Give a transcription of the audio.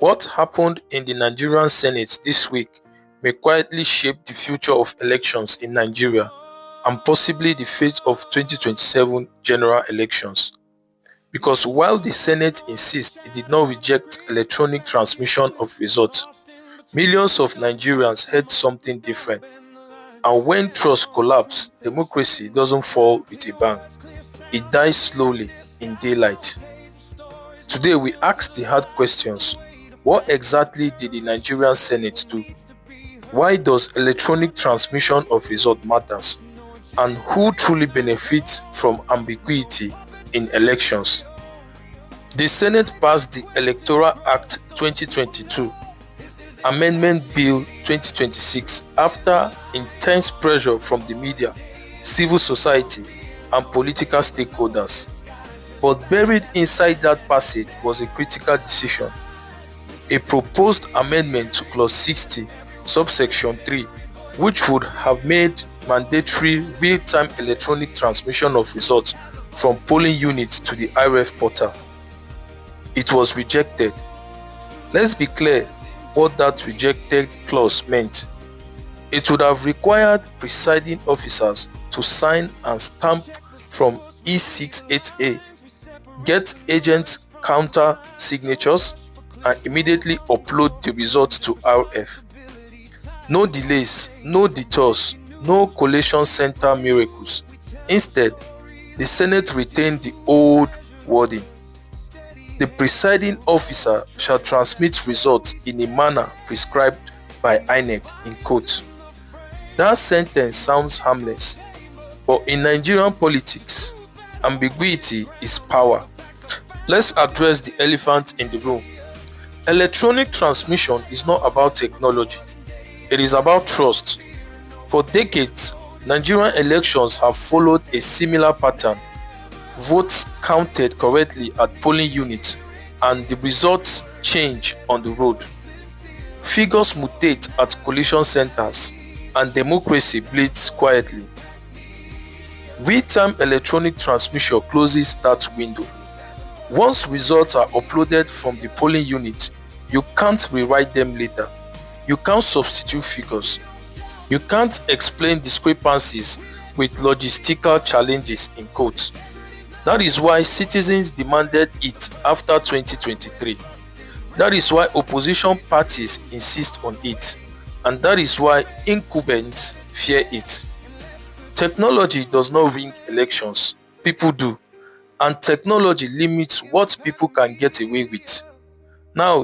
What happened in the Nigerian Senate this week may quietly shape the future of elections in Nigeria and possibly the fate of 2027 general elections. Because while the Senate insists it did not reject electronic transmission of results, millions of Nigerians heard something different. And when trust collapses, democracy doesn't fall with a bang. It dies slowly in daylight. Today we ask the hard questions. What exactly did the Nigerian Senate do? Why does electronic transmission of result matters? And who truly benefits from ambiguity in elections? The Senate passed the Electoral Act 2022, Amendment Bill 2026 after intense pressure from the media, civil society, and political stakeholders. But buried inside that passage was a critical decision: a proposed amendment to Clause 60, subsection 3, which would have made mandatory real-time electronic transmission of results from polling units to the IREF portal. It was rejected. Let's be clear what that rejected clause meant. It would have required presiding officers to sign and stamp from E68A, get agents' counter signatures, and immediately upload the results to RF. No delays, no detours, no collation center miracles. Instead, the Senate retained the old wording: the presiding officer shall transmit results in a manner prescribed by INEC in quote. That sentence sounds harmless, but in Nigerian politics, ambiguity is power. Let's address the elephant in the room. Electronic transmission is not about technology, it is about trust. For decades, Nigerian elections have followed a similar pattern: votes counted correctly at polling units and the results change on the road. Figures mutate at collation centers and democracy bleeds quietly. Real-time electronic transmission closes that window. Once results are uploaded from the polling unit, you can't rewrite them later. You can't substitute figures. You can't explain discrepancies with logistical challenges in quotes. That is why citizens demanded it after 2023. That is why opposition parties insist on it. And that is why incumbents fear it. Technology does not rig elections, people do. And technology limits what people can get away with. Now,